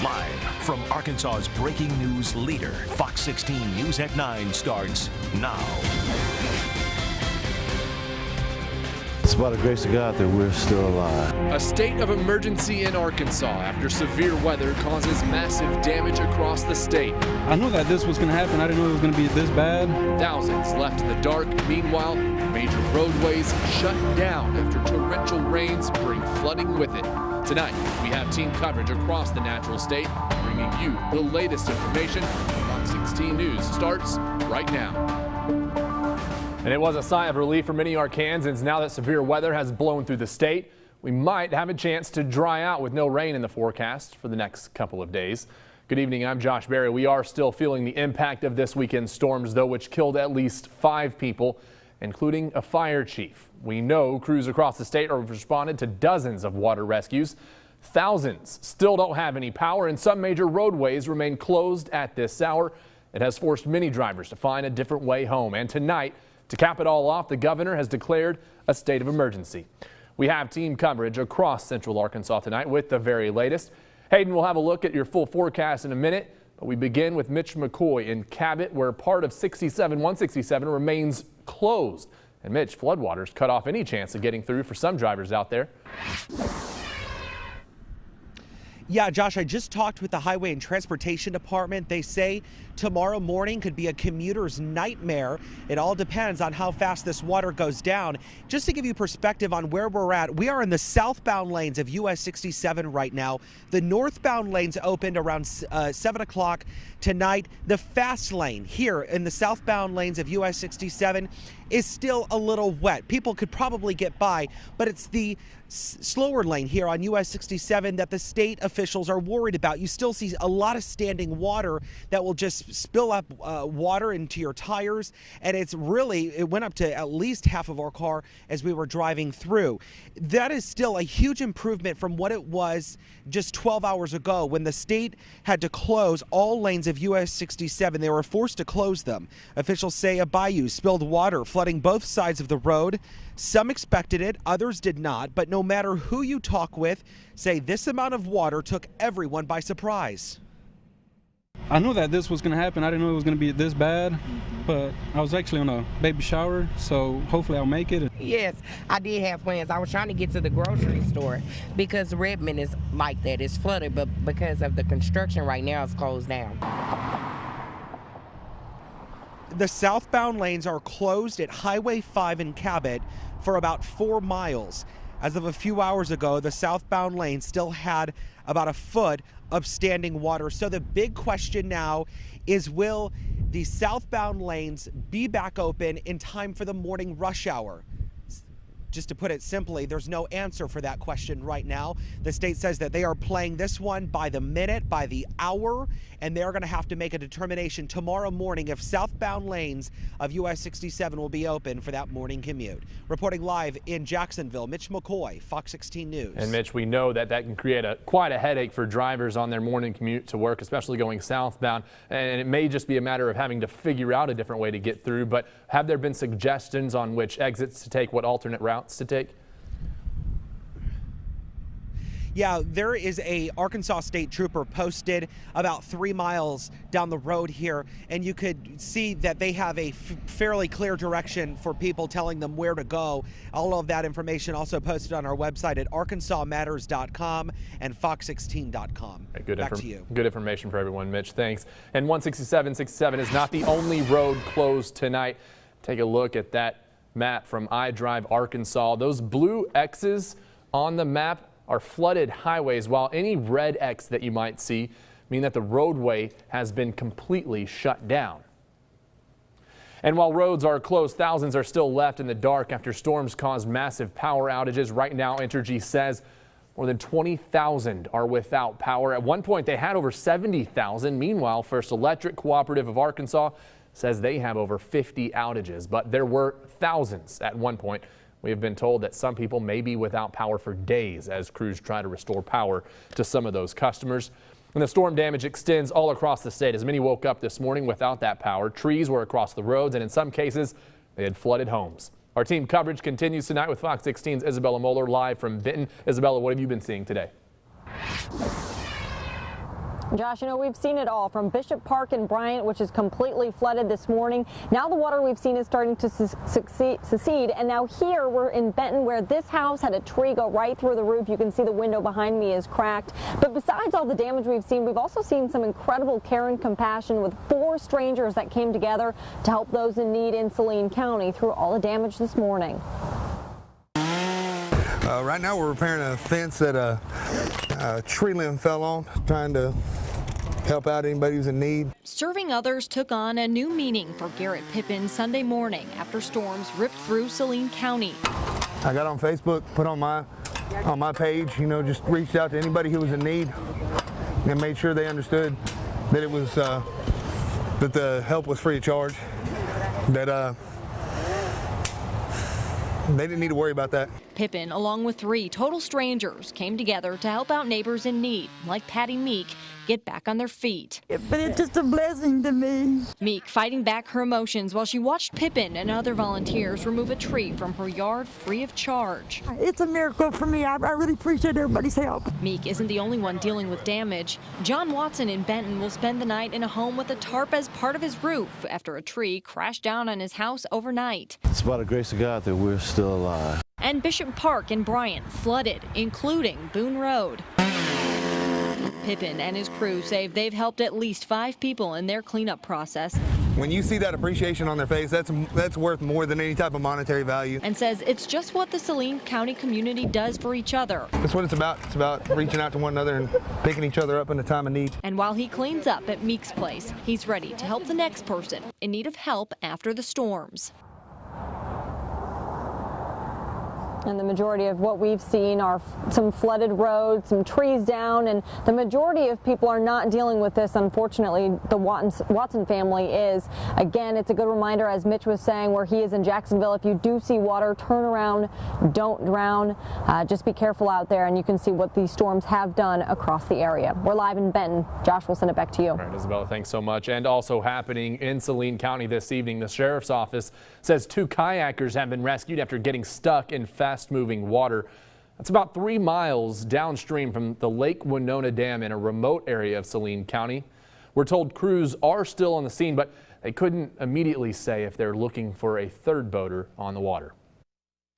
Live from Arkansas's breaking news leader, Fox 16 News at 9 starts now. It's by the grace of God that we're still alive. A state of emergency in Arkansas after severe weather causes massive damage across the state. I knew that this was going to happen. I didn't know it was going to be this bad. Thousands left in the dark. Meanwhile, major roadways shut down after torrential rains bring flooding with it. Tonight, we have team coverage across the natural state, bringing you the latest information. Fox 16 News starts right now. And it was a sigh of relief for many Arkansans now that severe weather has blown through the state. We might have a chance to dry out with no rain in the forecast for the next couple of days. Good evening, I'm Josh Berry. We are still feeling the impact of this weekend's storms, though, which killed at least 5 people, including a fire chief. We know crews across the state have responded to dozens of water rescues. Thousands still don't have any power, and some major roadways remain closed at this hour. It has forced many drivers to find a different way home. And tonight, to cap it all off, the governor has declared a state of emergency. We have team coverage across central Arkansas tonight with the very latest. Hayden will have a look at your full forecast in a minute, but we begin with Mitch McCoy in Cabot, where part of 167 remains closed. And Mitch, floodwaters cut off any chance of getting through for some drivers out there. Yeah, Josh, I just talked with the Highway and Transportation Department. They say tomorrow morning could be a commuter's nightmare. It all depends on how fast this water goes down. Just to give you perspective on where we're at, we are in the southbound lanes of US 67 right now. The northbound lanes opened around 7 o'clock tonight. The fast lane here in the southbound lanes of US 67 is still a little wet. People could probably get by, but it's the slower lane here on US 67 that the state officials are worried about. You still see a lot of standing water that will just spill up water into your tires, and it went up to at least half of our car as we were driving through. That is still a huge improvement from what it was just 12 hours ago when the state had to close all lanes of US 67. They were forced to close them. Officials say a bayou spilled water, flooding both sides of the road. Some expected it, others did not, but no matter who you talk with, say this amount of water took everyone by surprise. I knew that this was going to happen. I didn't know it was going to be this bad, but I was actually on a baby shower, so hopefully I'll make it. Yes, I did have plans. I was trying to get to the grocery store because Redmond is like that. It's flooded, but because of the construction right now, it's closed down. The southbound lanes are closed at Highway 5 in Cabot for about 4 miles. As of a few hours ago, the southbound lane still had about a foot of standing water. So the big question now is, will the southbound lanes be back open in time for the morning rush hour? Just to put it simply, there's no answer for that question right now. The state says that they are playing this one by the minute, by the hour, and they're going to have to make a determination tomorrow morning if southbound lanes of US 67 will be open for that morning commute. Reporting live in Jacksonville, Mitch McCoy, Fox 16 News. And Mitch, we know that can create quite a headache for drivers on their morning commute to work, especially going southbound. And it may just be a matter of having to figure out a different way to get through. But have there been suggestions on which exits to take, what alternate routes to take? Yeah, there is a Arkansas State Trooper posted about 3 miles down the road here, and you could see that they have a fairly clear direction for people, telling them where to go. All of that information also posted on our website at arkansasmatters.com and fox16.com. Back to you. Good information for everyone, Mitch. Thanks. And 167 is not the only road closed tonight. Take a look at that map from iDrive Arkansas. Those blue X's on the map are flooded highways, while any red X that you might see mean that the roadway has been completely shut down. And while roads are closed, thousands are still left in the dark after storms caused massive power outages. Right now, Entergy says more than 20,000 are without power. At one point, they had over 70,000. Meanwhile, First Electric Cooperative of Arkansas says they have over 50 outages, but there were thousands at one point. We have been told that some people may be without power for days as crews try to restore power to some of those customers. And the storm damage extends all across the state as many woke up this morning without that power. Trees were across the roads, and in some cases, they had flooded homes. Our team coverage continues tonight with Fox 16's Isabella Moeller live from Benton. Isabella, what have you been seeing today? Josh, you know, we've seen it all from Bishop Park in Bryant, which is completely flooded this morning. Now the water we've seen is starting to secede. And now here we're in Benton, where this house had a tree go right through the roof. You can see the window behind me is cracked. But besides all the damage we've seen, we've also seen some incredible care and compassion with 4 strangers that came together to help those in need in Saline County through all the damage this morning. Right now we're repairing a fence that a tree limb fell on, trying to help out anybody who's in need. Serving others took on a new meaning for Garrett Pippin Sunday morning after storms ripped through Saline County. I got on Facebook, put on my page, you know, just reached out to anybody who was in need and made sure they understood that it was that the help was free of charge, that they didn't need to worry about that. Pippin, along with 3 total strangers, came together to help out neighbors in need, like Patty Meek, get back on their feet. But it's just a blessing to me. Meek fighting back her emotions while she watched Pippin and other volunteers remove a tree from her yard free of charge. It's a miracle for me. I really appreciate everybody's help. Meek isn't the only one dealing with damage. John Watson in Benton will spend the night in a home with a tarp as part of his roof after a tree crashed down on his house overnight. It's by the grace of God that we're still alive. And Bishop Park in Bryant flooded, including Boone Road. Pippin and his crew say they've helped at least 5 people in their cleanup process. When you see that appreciation on their face, that's worth more than any type of monetary value. And says it's just what the Saline County community does for each other. That's what it's about. It's about reaching out to one another and picking each other up in a time of need. And while he cleans up at Meek's place, he's ready to help the next person in need of help after the storms. And the majority of what we've seen are some flooded roads, some trees down, and the majority of people are not dealing with this. Unfortunately, the Watson family is. Again, it's a good reminder, as Mitch was saying, where he is in Jacksonville. If you do see water, turn around, don't drown. Just be careful out there, and you can see what these storms have done across the area. We're live in Benton. Josh, we'll send it back to you. All right, Isabella, thanks so much. And also happening in Saline County this evening, the sheriff's office says 2 kayakers have been rescued after getting stuck in fast-moving water. That's about 3 miles downstream from the Lake Winona Dam in a remote area of Saline County. We're told crews are still on the scene, but they couldn't immediately say if they're looking for a 3rd boater on the water.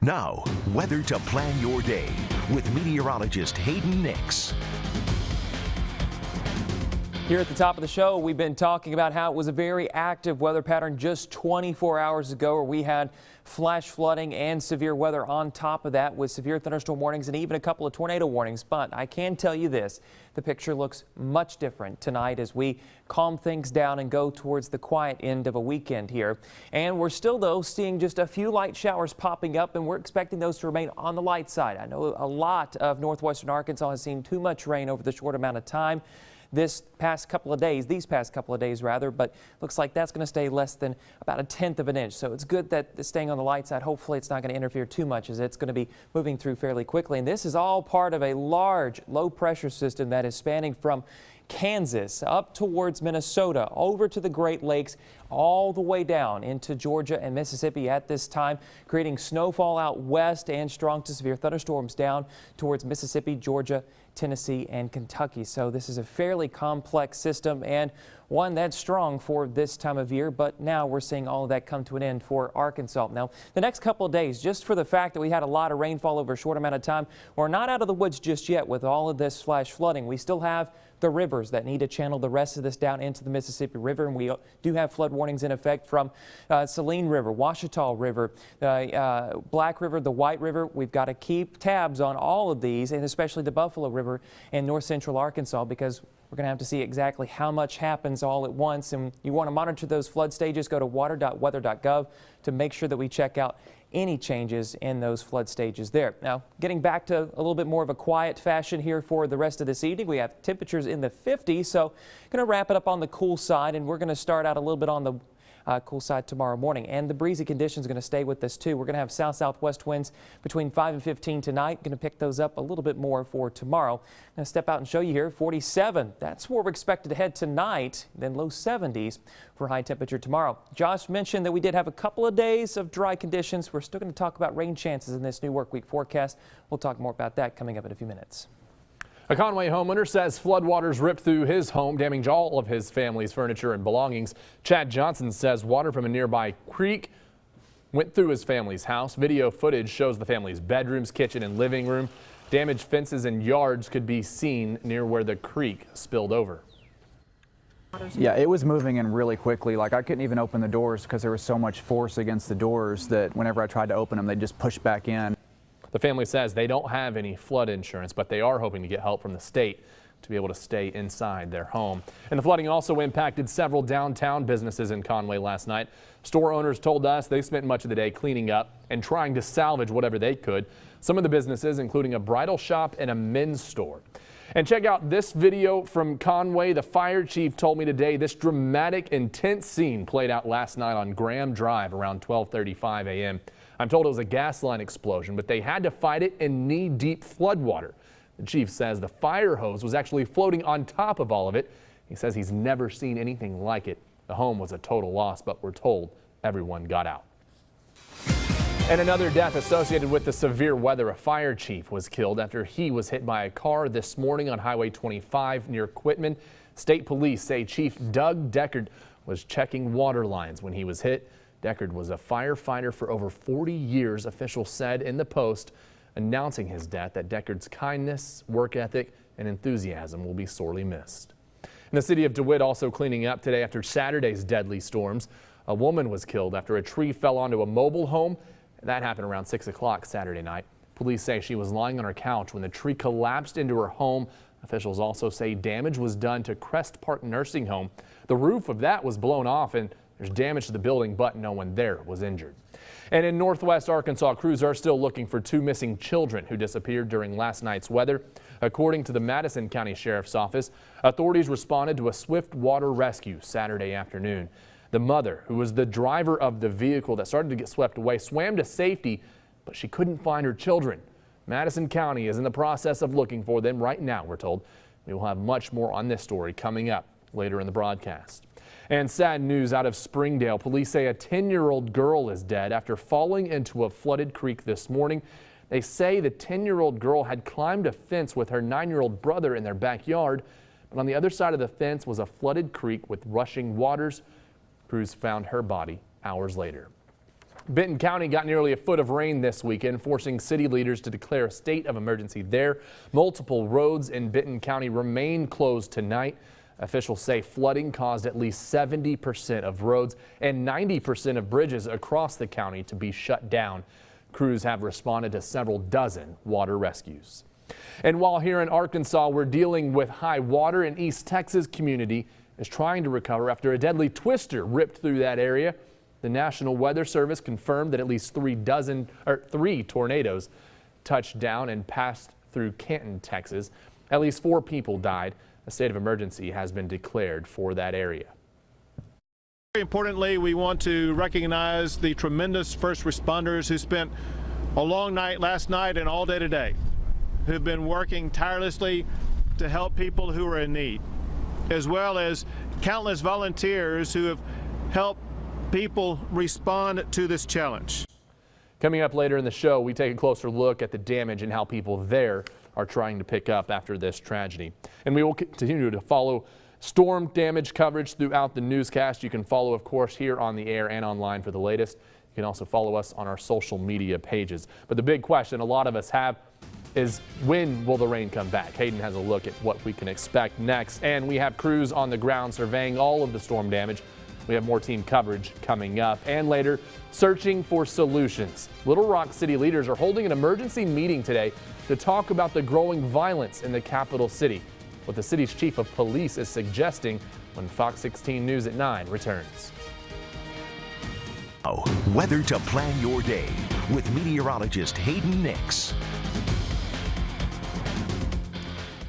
Now, weather to plan your day with meteorologist Hayden Nix. Here at the top of the show, we've been talking about how it was a very active weather pattern just 24 hours ago, where we had flash flooding and severe weather on top of that, with severe thunderstorm warnings and even a couple of tornado warnings. But I can tell you this, the picture looks much different tonight as we calm things down and go towards the quiet end of a weekend here. And we're still, though, seeing just a few light showers popping up, and we're expecting those to remain on the light side. I know a lot of northwestern Arkansas has seen too much rain over the short amount of time these past couple of days, rather, but looks like that's going to stay less than about 1/10 of an inch. So it's good that it's staying on the light side. Hopefully it's not going to interfere too much, as it's going to be moving through fairly quickly. And this is all part of a large low pressure system that is spanning from Kansas up towards Minnesota, over to the Great Lakes, all the way down into Georgia and Mississippi at this time, creating snowfall out west and strong to severe thunderstorms down towards Mississippi, Georgia, Tennessee, and Kentucky. So this is a fairly complex system, and one that's strong for this time of year, but now we're seeing all of that come to an end for Arkansas. Now, the next couple of days, just for the fact that we had a lot of rainfall over a short amount of time, we're not out of the woods just yet with all of this flash flooding. We still have the rivers that need to channel the rest of this down into the Mississippi River, and we do have flood warnings in effect from Saline River, Ouachita River, Black River, the White River. We've got to keep tabs on all of these, and especially the Buffalo River in north central Arkansas, because we're going to have to see exactly how much happens all at once. And you want to monitor those flood stages, go to water.weather.gov to make sure that we check out any changes in those flood stages there. Now, getting back to a little bit more of a quiet fashion here for the rest of this evening, we have temperatures in the 50s, so going to wrap it up on the cool side, and we're going to start out a little bit on the cool side tomorrow morning. And the breezy conditions are going to stay with us too. We're going to have south-southwest winds between 5 and 15 tonight. Going to pick those up a little bit more for tomorrow. I'm going to step out and show you here 47. That's where we're expected to head tonight, then low 70s for high temperature tomorrow. Josh mentioned that we did have a couple of days of dry conditions. We're still going to talk about rain chances in this new work week forecast. We'll talk more about that coming up in a few minutes. A Conway homeowner says floodwaters ripped through his home, damaging all of his family's furniture and belongings. Chad Johnson says water from a nearby creek went through his family's house. Video footage shows the family's bedrooms, kitchen, and living room. Damaged fences and yards could be seen near where the creek spilled over. Yeah, it was moving in really quickly. Like, I couldn't even open the doors because there was so much force against the doors that whenever I tried to open them, they just pushed back in. The family says they don't have any flood insurance, but they are hoping to get help from the state to be able to stay inside their home. And the flooding also impacted several downtown businesses in Conway last night. Store owners told us they spent much of the day cleaning up and trying to salvage whatever they could. Some of the businesses, including a bridal shop and a men's store. And check out this video from Conway. The fire chief told me today this dramatic, intense scene played out last night on Graham Drive around 12:35 a.m. I'm told it was a gas line explosion, but they had to fight it in knee-deep floodwater. The chief says the fire hose was actually floating on top of all of it. He says he's never seen anything like it. The home was a total loss, but we're told everyone got out. And another death associated with the severe weather. A fire chief was killed after he was hit by a car this morning on Highway 25 near Quitman. State police say Chief Doug Deckard was checking water lines when he was hit. Deckard was a firefighter for over 40 years, officials said in the Post, announcing his death that Deckard's kindness, work ethic, and enthusiasm will be sorely missed. In the city of DeWitt also cleaning up today after Saturday's deadly storms. A woman was killed after a tree fell onto a mobile home. That happened around 6 o'clock Saturday night. Police say she was lying on her couch when the tree collapsed into her home. Officials also say damage was done to Crest Park Nursing Home. The roof of that was blown off and there's damage to the building, but no one there was injured. And in northwest Arkansas, crews are still looking for 2 missing children who disappeared during last night's weather. According to the Madison County Sheriff's Office, authorities responded to a swift water rescue Saturday afternoon. The mother, who was the driver of the vehicle that started to get swept away, swam to safety, but she couldn't find her children. Madison County is in the process of looking for them right now, we're told. We will have much more on this story coming up later in the broadcast. And sad news out of Springdale. Police say a 10-year-old girl is dead after falling into a flooded creek this morning. They say the 10-year-old girl had climbed a fence with her 9-year-old brother in their backyard, but on the other side of the fence was a flooded creek with rushing waters. Crews found her body hours later. Benton County got nearly a foot of rain this weekend, forcing city leaders to declare a state of emergency there. Multiple roads in Benton County remain closed tonight. Officials say flooding caused at least 70% of roads and 90% of bridges across the county to be shut down. Crews have responded to several dozen water rescues. And while here in Arkansas we're dealing with high water, an East Texas community is trying to recover after a deadly twister ripped through that area. The National Weather Service confirmed that at least 3 tornadoes touched down and passed through Canton, Texas. At least 4 people died. A state of emergency has been declared for that area. Very importantly, we want to recognize the tremendous first responders who spent a long night last night and all day today, who've been working tirelessly to help people who are in need, as well as countless volunteers who have helped people respond to this challenge. Coming up later in the show, we take a closer look at the damage and how people there are trying to pick up after this tragedy. And we will continue to follow storm damage coverage throughout the newscast. You can follow, of course, here on the air and online for the latest. You can also follow us on our social media pages. But the big question a lot of us have is, when will the rain come back? Hayden has a look at what we can expect next. And we have crews on the ground surveying all of the storm damage. We have more team coverage coming up, and later, searching for solutions. Little Rock city leaders are holding an emergency meeting today to talk about the growing violence in the capital city, what the city's chief of police is suggesting when Fox 16 News at 9 returns. Weather to plan your day with meteorologist Hayden Nix.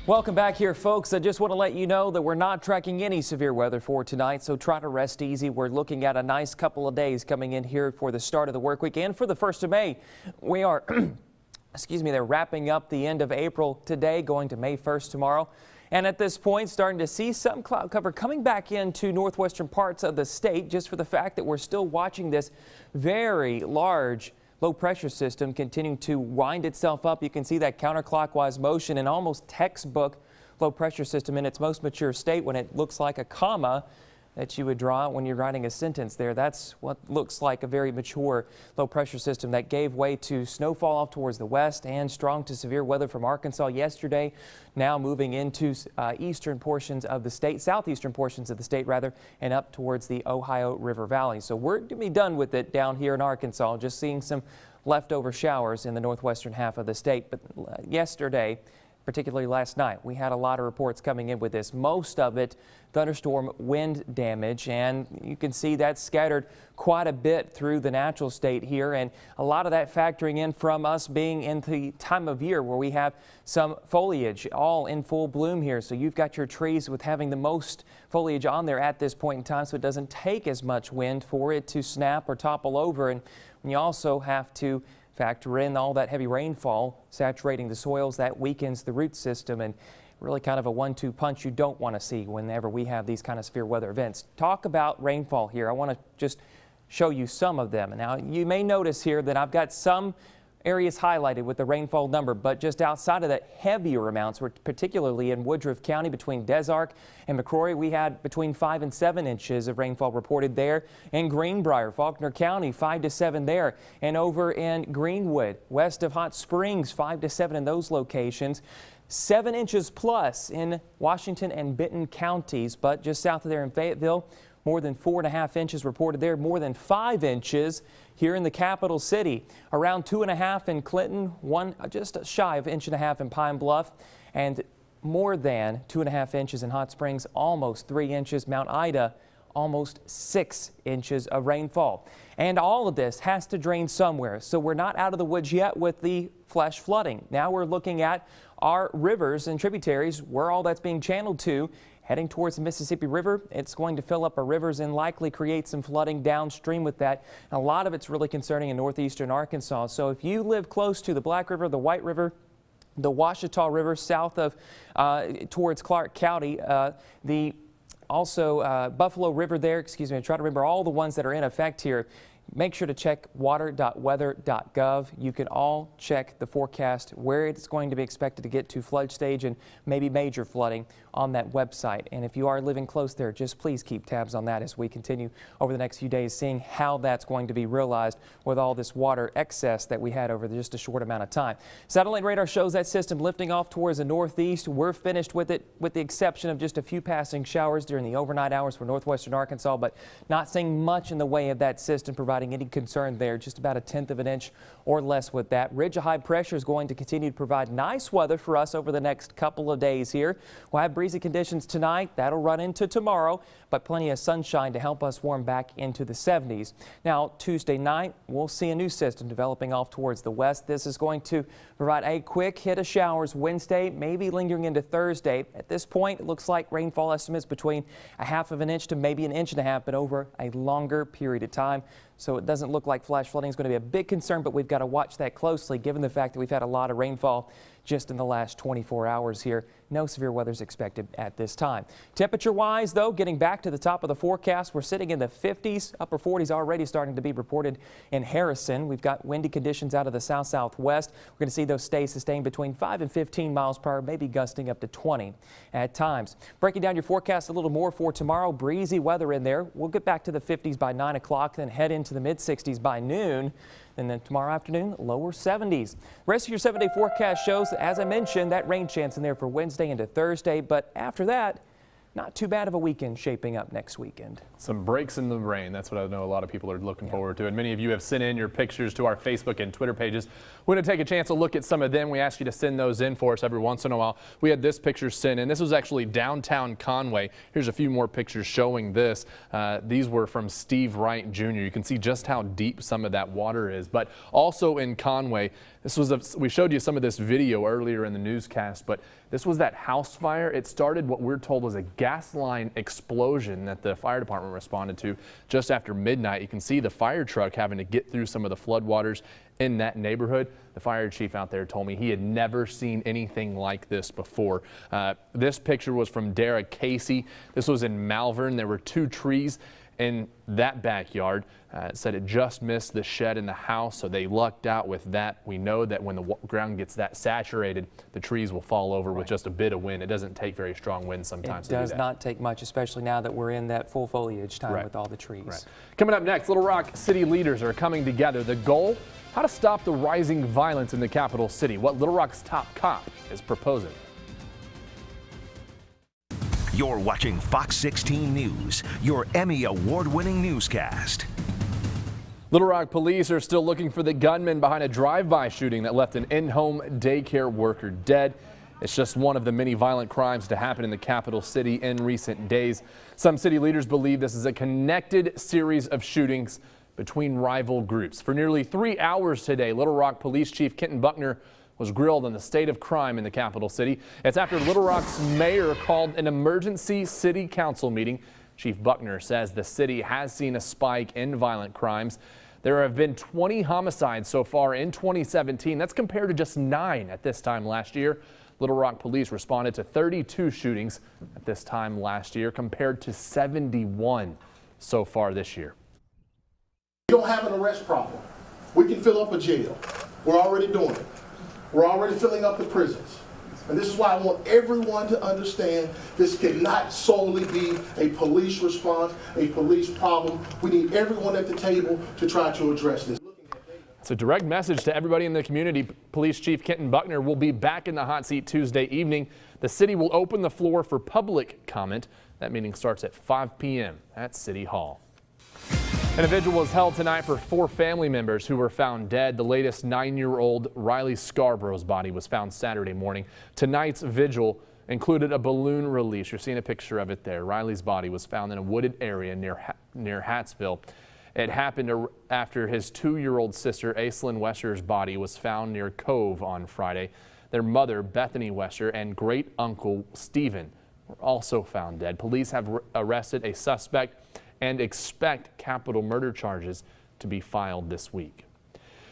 Welcome back here, folks. I just want to let you know that we're not tracking any severe weather for tonight, so try to rest easy. We're looking at a nice couple of days coming in here for the start of the work week and for the 1st of May. We are, they're wrapping up the end of April today, going to May 1st tomorrow. And at this point, starting to see some cloud cover coming back into northwestern parts of the state, just for the fact that we're still watching this very large low pressure system continuing to wind itself up. You can see that counterclockwise motion and almost textbook low pressure system in its most mature state when it looks like a comma that you would draw when you're writing a sentence there. That's what looks like a very mature low pressure system that gave way to snowfall off towards the west and strong to severe weather from Arkansas yesterday, now moving into eastern portions of the state, southeastern portions of the state rather, and up towards the Ohio River Valley. So we're going to be done with it down here in Arkansas, just seeing some leftover showers in the northwestern half of the state. But yesterday, particularly last night, we had a lot of reports coming in with this. Most of it thunderstorm wind damage, and you can see that scattered quite a bit through the natural state here, and a lot of that factoring in from us being in the time of year where we have some foliage all in full bloom here. So you've got your trees with having the most foliage on there at this point in time, so it doesn't take as much wind for it to snap or topple over. And you also have to factor in all that heavy rainfall saturating the soils. That weakens the root system, and really kind of a 1-2 punch you don't want to see whenever we have these kind of severe weather events. Talk about rainfall here. I want to just show you some of them. Now, you may notice here that I've got some areas highlighted with the rainfall number, but just outside of that, heavier amounts were particularly in Woodruff County between Des Arc and McCrory. We had between 5 and 7 inches of rainfall reported there. In Greenbrier, Faulkner County, 5 to 7 there. And over in Greenwood, west of Hot Springs, 5 to 7 in those locations. 7 inches plus in Washington and Benton counties, but just south of there in Fayetteville, more than 4.5 inches reported there, more than 5 inches here in the capital city. Around 2.5 in Clinton, just shy of 1.5 inches in Pine Bluff, and more than 2.5 inches in Hot Springs, almost 3 inches. Mount Ida, almost 6 inches of rainfall. And all of this has to drain somewhere, so we're not out of the woods yet with the flash flooding. Now we're looking at our rivers and tributaries, where all that's being channeled to. Heading towards the Mississippi River, it's going to fill up our rivers and likely create some flooding downstream with that. And a lot of it's really concerning in northeastern Arkansas. So if you live close to the Black River, the White River, the Ouachita River, south of towards Clark County, Buffalo River there, excuse me, I try to remember all the ones that are in effect here. Make sure to check water.weather.gov. You can all check the forecast where it's going to be expected to get to flood stage and maybe major flooding on that website. And if you are living close there, just please keep tabs on that as we continue over the next few days, seeing how that's going to be realized with all this water excess that we had over just a short amount of time. Satellite radar shows that system lifting off towards the northeast. We're finished with it, with the exception of just a few passing showers during the overnight hours for northwestern Arkansas, but not seeing much in the way of that system providing any concern there. Just about 1/10 of an inch or less with that. Ridge of high pressure is going to continue to provide nice weather for us over the next couple of days here. We'll have breezy conditions tonight. That'll run into tomorrow, but plenty of sunshine to help us warm back into the 70s. Now, Tuesday night, we'll see a new system developing off towards the west. This is going to provide a quick hit of showers Wednesday, maybe lingering into Thursday. At this point, it looks like rainfall estimates between 1/2 inch to maybe 1.5 inches, but over a longer period of time. So it doesn't look like flash flooding is going to be a big concern, but we've got to watch that closely given the fact that we've had a lot of rainfall just in the last 24 hours here. No severe weather is expected at this time. Temperature-wise, though, getting back to the top of the forecast, we're sitting in the 50s, upper 40s already starting to be reported in Harrison. We've got windy conditions out of the south-southwest. We're going to see those stay sustained between 5 and 15 miles per hour, maybe gusting up to 20 at times. Breaking down your forecast a little more for tomorrow, breezy weather in there. We'll get back to the 50s by 9 o'clock, then head into the mid-60s by noon. And then tomorrow afternoon, lower 70s. Rest of your 7-day forecast shows, as I mentioned, that rain chance in there for Wednesday into Thursday. But after that, not too bad of a weekend shaping up next weekend. Some breaks in the rain. That's what I know a lot of people are looking forward to. And many of you have sent in your pictures to our Facebook and Twitter pages. We're going to take a chance to look at some of them. We ask you to send those in for us every once in a while. We had this picture sent in. This was actually downtown Conway. Here's a few more pictures showing this. These were from Steve Wright Jr. You can see just how deep some of that water is. But also in Conway, we showed you some of this video earlier in the newscast, but this was that house fire. It started what we're told was a gas line explosion that the fire department responded to just after midnight. You can see the fire truck having to get through some of the floodwaters in that neighborhood. The fire chief out there told me he had never seen anything like this before. This picture was from Dara Casey. This was in Malvern. There were 2 trees in that backyard. It said it just missed the shed in the house, so they lucked out with that. We know that when the ground gets that saturated, the trees will fall over with just a bit of wind. It doesn't take very strong winds sometimes. It does not take much, especially now that we're in that full foliage time with all the trees. Right. Coming up next, Little Rock city leaders are coming together. The goal, how to stop the rising violence in the capital city. What Little Rock's top cop is proposing. You're watching Fox 16 News, your Emmy award-winning newscast. Little Rock police are still looking for the gunman behind a drive-by shooting that left an in-home daycare worker dead. It's just one of the many violent crimes to happen in the capital city in recent days. Some city leaders believe this is a connected series of shootings between rival groups. For nearly 3 hours today, Little Rock Police Chief Kenton Buckner was grilled on the state of crime in the capital city. It's after Little Rock's mayor called an emergency city council meeting. Chief Buckner says the city has seen a spike in violent crimes. There have been 20 homicides so far in 2017. That's compared to just 9 at this time last year. Little Rock police responded to 32 shootings at this time last year compared to 71 so far this year. We don't have an arrest problem. We can fill up a jail. We're already doing it. We're already filling up the prisons. And this is why I want everyone to understand this cannot solely be a police response, a police problem. We need everyone at the table to try to address this. It's a direct message to everybody in the community. Police Chief Kenton Buckner will be back in the hot seat Tuesday evening. The city will open the floor for public comment. That meeting starts at 5 p.m. at City Hall. An vigil was held tonight for 4 family members who were found dead. The latest 9-year-old Riley Scarborough's body was found Saturday morning. Tonight's vigil included a balloon release. You're seeing a picture of it there. Riley's body was found in a wooded area near Hattsville. It happened after his 2-year-old sister Aislinn Wester's body was found near Cove on Friday. Their mother, Bethany Wester, and great uncle Stephen were also found dead. Police have arrested a suspect and expect capital murder charges to be filed this week.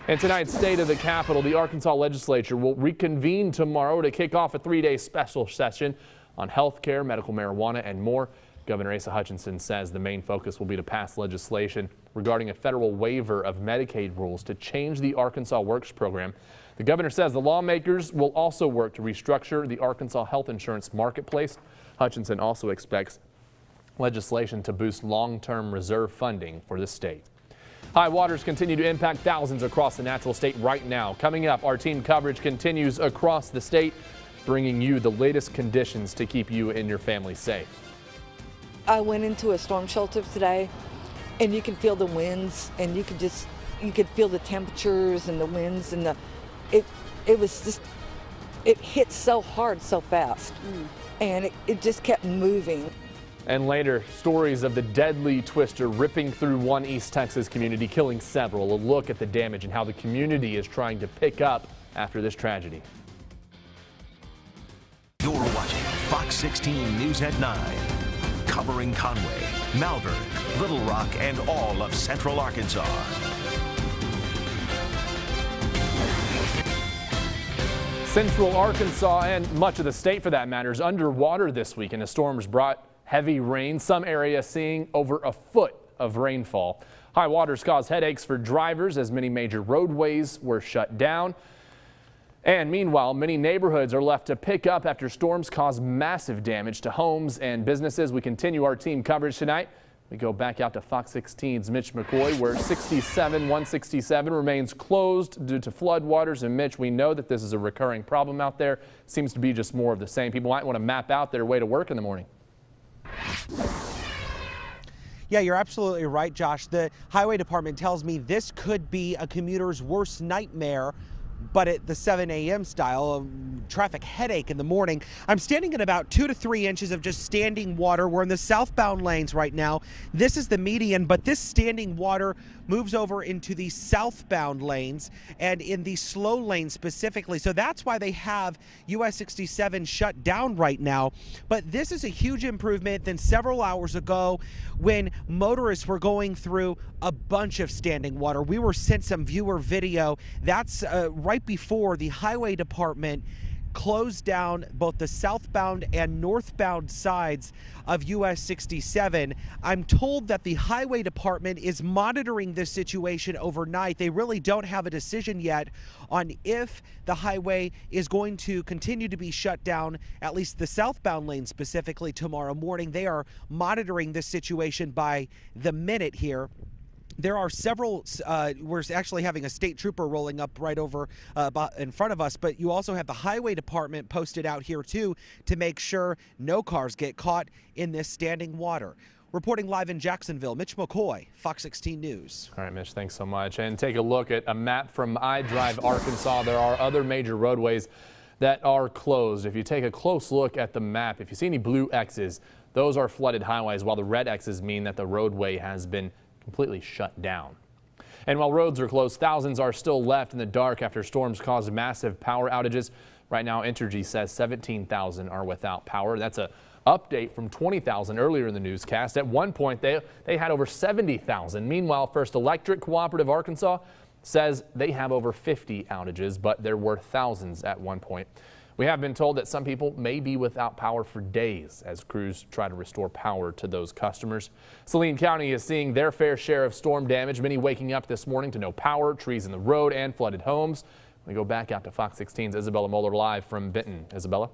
In tonight's State of the Capitol, the Arkansas legislature will reconvene tomorrow to kick off a 3-day special session on health care, medical marijuana, and more. Governor Asa Hutchinson says the main focus will be to pass legislation regarding a federal waiver of Medicaid rules to change the Arkansas Works program. The governor says the lawmakers will also work to restructure the Arkansas health insurance marketplace. Hutchinson also expects legislation to boost long-term reserve funding for the state. High waters continue to impact thousands across the natural state right now. Coming up, our team coverage continues across the state, bringing you the latest conditions to keep you and your family safe. I went into a storm shelter today, and you can feel the winds, and you could feel the temperatures and the winds, and it hit so hard so fast, and it just kept moving. And later, stories of the deadly twister ripping through one East Texas community, killing several. A look at the damage and how the community is trying to pick up after this tragedy. You're watching Fox 16 News at 9. Covering Conway, Malvern, Little Rock, and all of Central Arkansas. Central Arkansas and much of the state, for that matter, is underwater this week, and the storms brought heavy rain. Some areas seeing over a foot of rainfall. High waters caused headaches for drivers as many major roadways were shut down. And meanwhile, many neighborhoods are left to pick up after storms caused massive damage to homes and businesses. We continue our team coverage tonight. We go back out to Fox 16's Mitch McCoy, where 167 remains closed due to floodwaters. And Mitch, we know that this is a recurring problem out there. Seems to be just more of the same. People might want to map out their way to work in the morning. Yeah, you're absolutely right, Josh. The highway department tells me this could be a commuter's worst nightmare, but at the 7 a.m. style, a traffic headache in the morning. I'm standing at about 2 to 3 inches of just standing water. We're in the southbound lanes right now. This is the median, but this standing water moves over into the southbound lanes and in the slow lane specifically. So that's why they have US 67 shut down right now. But this is a huge improvement than several hours ago when motorists were going through a bunch of standing water. We were sent some viewer video. That's right before the highway department closed down both the southbound and northbound sides of US 67. I'm told that the highway department is monitoring this situation overnight. They really don't have a decision yet on if the highway is going to continue to be shut down, at least the southbound lane specifically, tomorrow morning. They are monitoring this situation by the minute here. There are several, we're actually having a state trooper rolling up right over in front of us, but you also have the highway department posted out here too to make sure no cars get caught in this standing water. Reporting live in Jacksonville, Mitch McCoy, Fox 16 News. All right, Mitch, thanks so much. And take a look at a map from iDrive, Arkansas. There are other major roadways that are closed. If you take a close look at the map, if you see any blue X's, those are flooded highways, while the red X's mean that the roadway has been completely shut down. And while roads are closed, thousands are still left in the dark after storms caused massive power outages. Right now, Entergy says 17,000 are without power. That's a update from 20,000 earlier in the newscast. At one point, they had over 70,000. Meanwhile, First Electric Cooperative Arkansas says they have over 50 outages, but there were thousands at one point. We have been told that some people may be without power for days as crews try to restore power to those customers. Saline County is seeing their fair share of storm damage, many waking up this morning to no power, trees in the road, and flooded homes. We go back out to Fox 16's Isabella Moeller live from Benton. Isabella?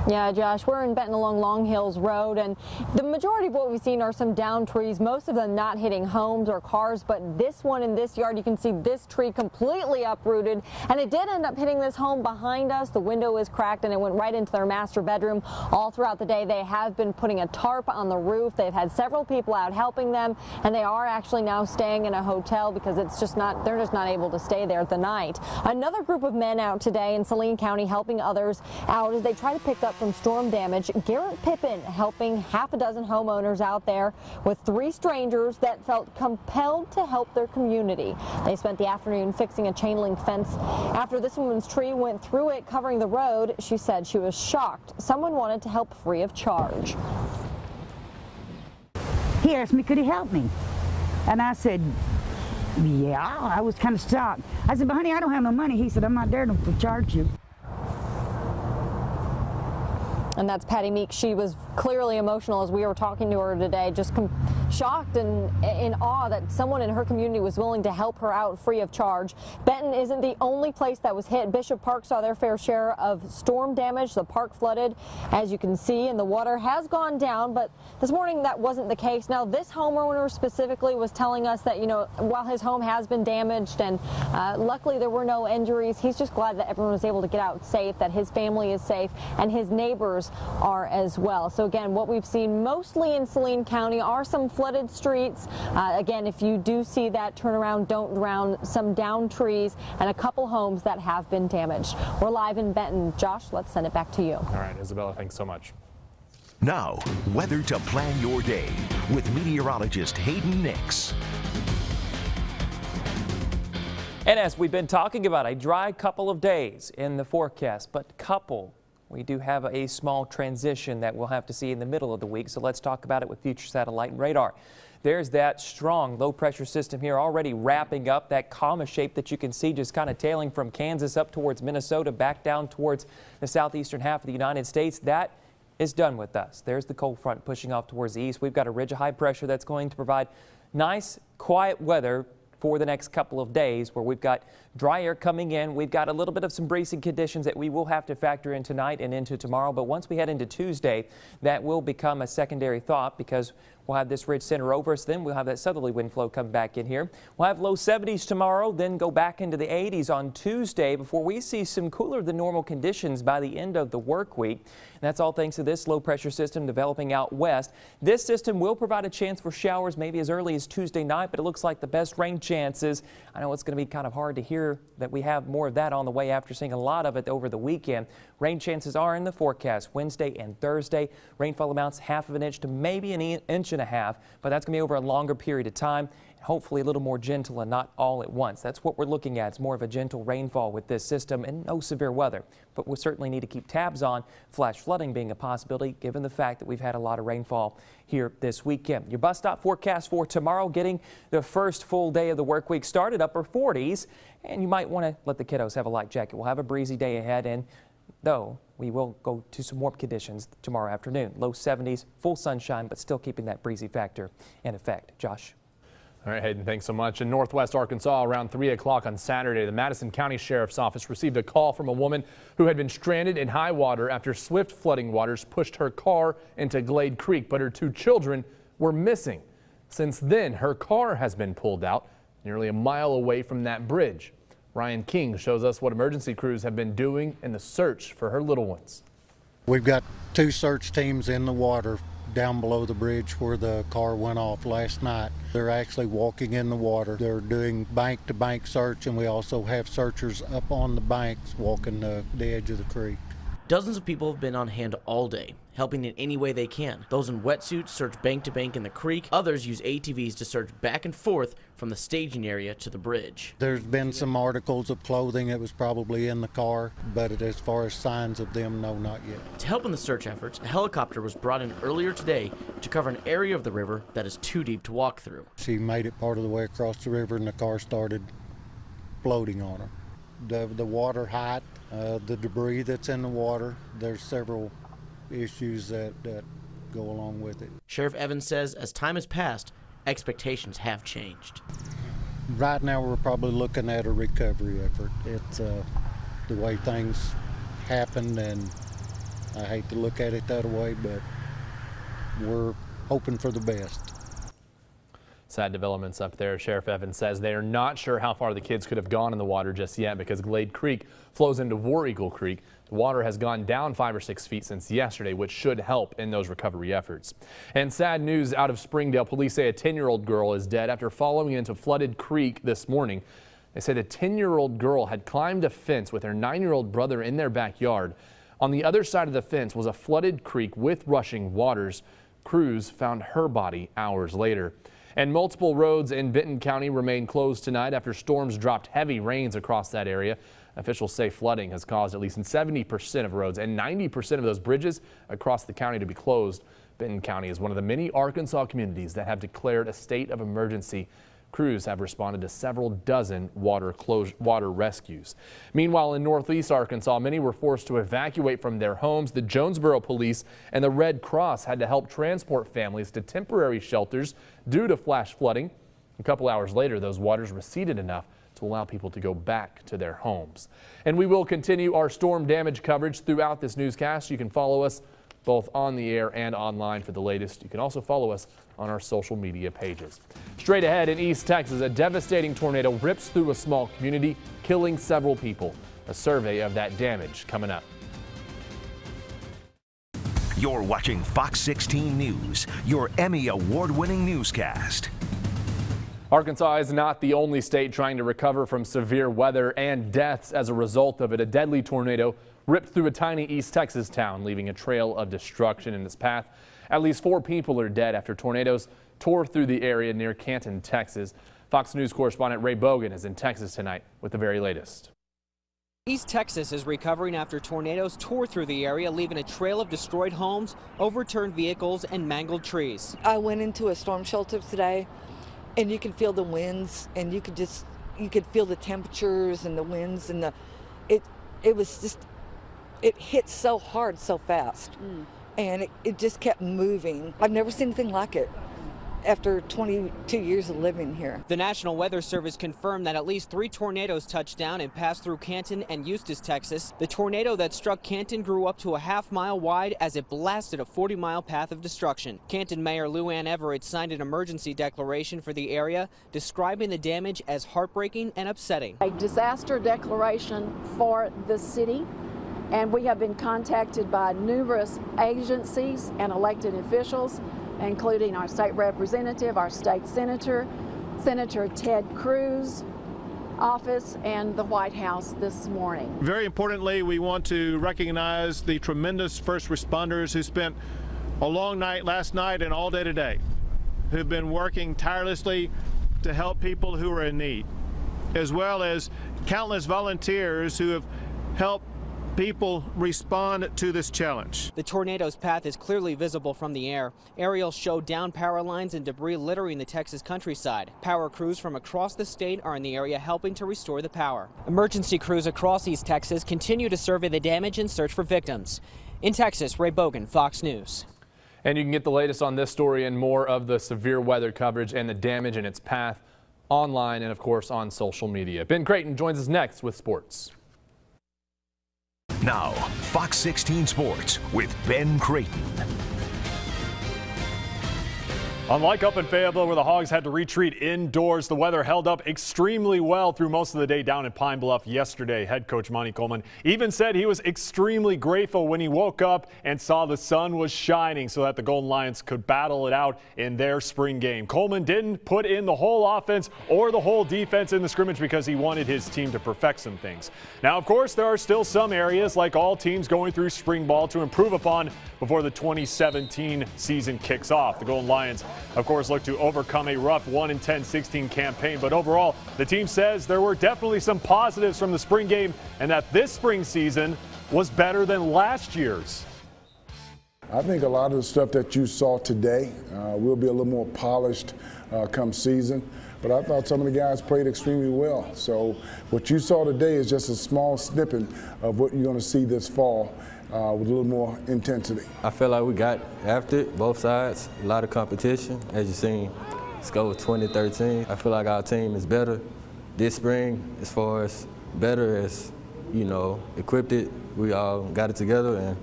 Yeah, Josh, we're in Benton along Long Hills Road, and the majority of what we've seen are some downed trees, most of them not hitting homes or cars, but this one in this yard, you can see this tree completely uprooted, and it did end up hitting this home behind us. The window is cracked, and it went right into their master bedroom. All throughout the day, they have been putting a tarp on the roof. They've had several people out helping them, and they are actually now staying in a hotel because it's just not, they're just not able to stay there the night. Another group of men out today in Saline County helping others out as they try to pick up from storm damage. Garrett Pippin helping half a dozen homeowners out there with 3 strangers that felt compelled to help their community. They spent the afternoon fixing a chain link fence. After this woman's tree went through it, covering the road, she said she was shocked. Someone wanted to help free of charge. He asked me, could he help me? And I said, yeah. I was kind of shocked. I said, but honey, I don't have no money. He said, I'm not there to charge you. And that's Patty Meek. She was clearly emotional as we were talking to her today, just shocked and in awe that someone in her community was willing to help her out free of charge. Benton isn't the only place that was hit. Bishop Park saw their fair share of storm damage. The park flooded, as you can see, and the water has gone down, but this morning that wasn't the case. Now, this homeowner specifically was telling us that, you know, while his home has been damaged and luckily there were no injuries, he's just glad that everyone was able to get out safe, that his family is safe, and his neighbors are as well. So again, what we've seen mostly in Saline County are some flooded streets. Again, if you do see that, turn around, don't drown, some downed trees, and a couple homes that have been damaged. We're live in Benton. Josh, let's send it back to you. All right, Isabella, thanks so much. Now, weather to plan your day with meteorologist Hayden Nix. And as we've been talking about, a dry couple of days in the forecast, but we do have a small transition that we'll have to see in the middle of the week, so let's talk about it with future satellite and radar. There's that strong low pressure system here already wrapping up that comma shape that you can see just kind of tailing from Kansas up towards Minnesota back down towards the southeastern half of the United States. That is done with us. There's the cold front pushing off towards the east. We've got a ridge of high pressure that's going to provide nice, quiet weather for the next couple of days, where we've got dry air coming in. We've got a little bit of some bracing conditions that we will have to factor in tonight and into tomorrow. But once we head into Tuesday, that will become a secondary thought because we'll have this ridge center over us. Then we'll have that southerly wind flow come back in here. We'll have low 70s tomorrow, then go back into the 80s on Tuesday before we see some cooler than normal conditions by the end of the work week. And that's all thanks to this low pressure system developing out west. This system will provide a chance for showers maybe as early as Tuesday night, but it looks like the best rain chances. I know it's going to be kind of hard to hear that we have more of that on the way after seeing a lot of it over the weekend. Rain chances are in the forecast Wednesday and Thursday. Rainfall amounts 1/2 inch to maybe an inch 1.5 inches, but that's going to be over a longer period of time. Hopefully a little more gentle and not all at once. That's what we're looking at. It's more of a gentle rainfall with this system and no severe weather. But we certainly need to keep tabs on flash flooding being a possibility given the fact that we've had a lot of rainfall here this weekend. Your bus stop forecast for tomorrow, getting the first full day of the work week started, upper 40s. And you might want to let the kiddos have a light jacket. We'll have a breezy day ahead, and though we will go to some warm conditions tomorrow afternoon. Low 70s, full sunshine, but still keeping that breezy factor in effect. Josh. All right, Hayden, thanks so much. In northwest Arkansas, around 3 o'clock on Saturday, the Madison County Sheriff's Office received a call from a woman who had been stranded in high water after swift flooding waters pushed her car into Glade Creek, but her 2 children were missing. Since then, her car has been pulled out nearly a mile away from that bridge. Ryan King shows us what emergency crews have been doing in the search for her little ones. We've got 2 search teams in the water down below the bridge where the car went off last night. They're actually walking in the water. They're doing bank-to-bank search, and we also have searchers up on the banks walking the edge of the creek. Dozens of people have been on hand all day, helping in any way they can. Those in wetsuits search bank to bank in the creek. Others use ATVs to search back and forth from the staging area to the bridge. There's been some articles of clothing that was probably in the car, but as far as signs of them, no, not yet. To help in the search efforts, a helicopter was brought in earlier today to cover an area of the river that is too deep to walk through. She made it part of the way across the river, and the car started floating on her. The water height, the debris that's in the water, there's several issues that go along with it. Sheriff Evans says as time has passed, expectations have changed. Right now we're probably looking at a recovery effort. It's the way things happened, and I hate to look at it that way, but we're hoping for the best. Sad developments up there. Sheriff Evans says they are not sure how far the kids could have gone in the water just yet because Glade Creek flows into War Eagle Creek. The water has gone down 5 or 6 feet since yesterday, which should help in those recovery efforts. And sad news out of Springdale. Police say a 10-year-old girl is dead after falling into flooded creek this morning. They say the 10-year-old girl had climbed a fence with her 9-year-old brother in their backyard. On the other side of the fence was a flooded creek with rushing waters. Crews found her body hours later. And multiple roads in Benton County remain closed tonight after storms dropped heavy rains across that area. Officials say flooding has caused at least 70% of roads and 90% of those bridges across the county to be closed. Benton County is one of the many Arkansas communities that have declared a state of emergency. Crews have responded to several dozen water rescues. Meanwhile, in northeast Arkansas, many were forced to evacuate from their homes. The Jonesboro Police and the Red Cross had to help transport families to temporary shelters due to flash flooding. A couple hours later, those waters receded enough to allow people to go back to their homes. And we will continue our storm damage coverage throughout this newscast. You can follow us both on the air and online for the latest. You can also follow us on our social media pages. Straight ahead in East Texas, a devastating tornado rips through a small community, killing several people. A survey of that damage coming up. You're watching Fox 16 News, your Emmy award-winning newscast. Arkansas is not the only state trying to recover from severe weather and deaths as a result of it. A deadly tornado ripped through a tiny East Texas town, leaving a trail of destruction in its path. At least 4 people are dead after tornadoes tore through the area near Canton, Texas. Fox News correspondent Ray Bogan is in Texas tonight with the very latest. East Texas is recovering after tornadoes tore through the area, leaving a trail of destroyed homes, overturned vehicles, and mangled trees. I went into a storm shelter today, and you can feel the winds, and you could feel the temperatures and the winds, and it hit so hard so fast. And it just kept moving. I've never seen anything like it after 22 years of living here. The National Weather Service confirmed that at least 3 tornadoes touched down and passed through Canton and Eustis, Texas. The tornado that struck Canton grew up to a half-mile wide as it blasted a 40-mile path of destruction. Canton Mayor Lou Ann Everett signed an emergency declaration for the area, describing the damage as heartbreaking and upsetting. A disaster declaration for the city. And we have been contacted by numerous agencies and elected officials, including our state representative, our state senator, Senator Ted Cruz office, and the White House this morning. Very importantly, we want to recognize the tremendous first responders who spent a long night last night and all day today who've been working tirelessly to help people who are in need, as well as countless volunteers who have helped people respond to this challenge. The tornado's path is clearly visible from the air. Aerials show downed power lines and debris littering the Texas countryside. Power crews from across the state are in the area helping to restore the power. Emergency crews across East Texas continue to survey the damage and search for victims. In Texas, Ray Bogan, Fox News. And you can get the latest on this story and more of the severe weather coverage and the damage in its path online and, of course, on social media. Ben Creighton joins us next with sports. Now, Fox 16 Sports with Ben Creighton. Unlike up in Fayetteville, where the Hogs had to retreat indoors, the weather held up extremely well through most of the day down in Pine Bluff yesterday. Head coach Monty Coleman even said he was extremely grateful when he woke up and saw the sun was shining so that the Golden Lions could battle it out in their spring game. Coleman didn't put in the whole offense or the whole defense in the scrimmage because he wanted his team to perfect some things. Now, of course, there are still some areas, like all teams going through spring ball, to improve upon before the 2017 season kicks off. The Golden Lions, of course, look to overcome a rough 1-10-16 campaign, but overall, the team says there were definitely some positives from the spring game and that this spring season was better than last year's. I think a lot of the stuff that you saw today will be a little more polished come season, but I thought some of the guys played extremely well. So what you saw today is just a small snippet of what you're going to see this fall. With a little more intensity. I feel like we got after it, both sides, a lot of competition. As you've seen, score was 2013. I feel like our team is better this spring as far as better as, you know, equipped it. We all got it together, and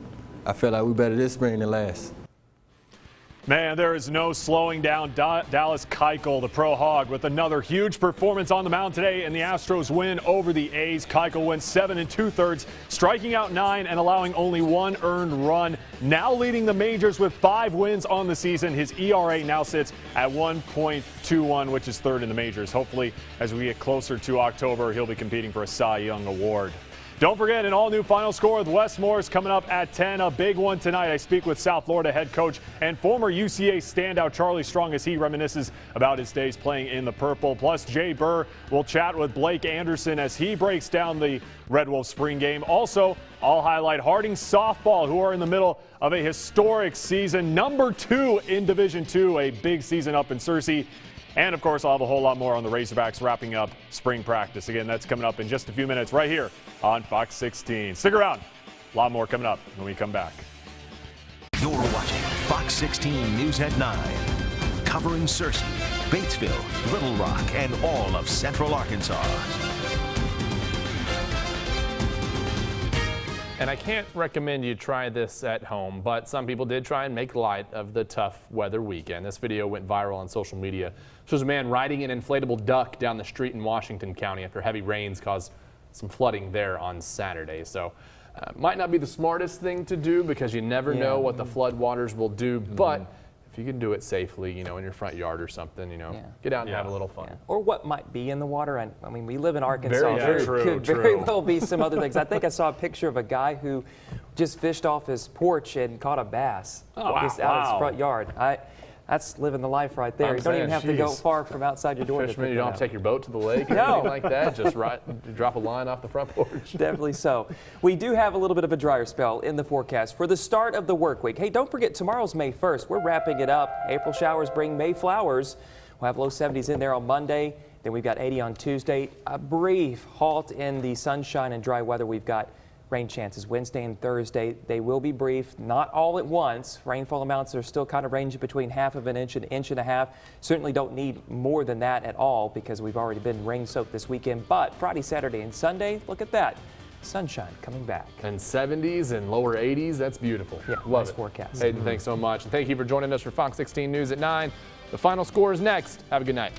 I feel like we're better this spring than last. Man, there is no slowing down Dallas Keuchel, the Pro Hog, with another huge performance on the mound today, and the Astros win over the A's. Keuchel went 7 2/3, striking out 9 and allowing only 1 earned run. Now leading the majors with 5 wins on the season. His ERA now sits at 1.21, which is 3rd in the majors. Hopefully, as we get closer to October, he'll be competing for a Cy Young Award. Don't forget, an all-new Final Score with Wes Morris coming up at 10. A big one tonight. I speak with South Florida head coach and former UCA standout Charlie Strong as he reminisces about his days playing in the purple. Plus, Jay Burr will chat with Blake Anderson as he breaks down the Red Wolf spring game. Also, I'll highlight Harding softball, who are in the middle of a historic season. Number 2 in Division II, a big season up in Searcy. And, of course, I'll have a whole lot more on the Razorbacks wrapping up spring practice. Again, that's coming up in just a few minutes right here on Fox 16. Stick around. A lot more coming up when we come back. You're watching Fox 16 News at 9. Covering Searcy, Batesville, Little Rock, and all of Central Arkansas. And I can't recommend you try this at home, but some people did try and make light of the tough weather weekend. This video went viral on social media. It shows a man riding an inflatable duck down the street in Washington County after heavy rains caused some flooding there on Saturday. So might not be the smartest thing to do because you never know what the flood waters will do, but if you can do it safely, you know, in your front yard or something, you know, get out and have a little fun. Or what might be in the water. And I mean, we live in Arkansas. Very Could very well be some other things. I think I saw a picture of a guy who just fished off his porch and caught a bass just out of his front yard. That's living the life right there. You don't even have to go far from outside your door. Fisherman, you don't have to take your boat to the lake or anything like that. Just drop a line off the front porch. Definitely so. We do have a little bit of a drier spell in the forecast for the start of the work week. Hey, don't forget, tomorrow's May 1st. We're wrapping it up. April showers bring May flowers. We'll have low 70s in there on Monday. Then we've got 80 on Tuesday. A brief halt in the sunshine and dry weather. We've got rain chances Wednesday and Thursday. They will be brief, not all at once. Rainfall amounts are still kind of ranging between 1/2 inch and 1.5 inches. Certainly don't need more than that at all because we've already been rain soaked this weekend. But Friday, Saturday, and Sunday, look at that. Sunshine coming back. And 70s and lower 80s, that's beautiful. Yeah, love nice it. Forecast. Hayden, thanks so much. And thank you for joining us for Fox 16 News at 9. The Final Score is next. Have a good night.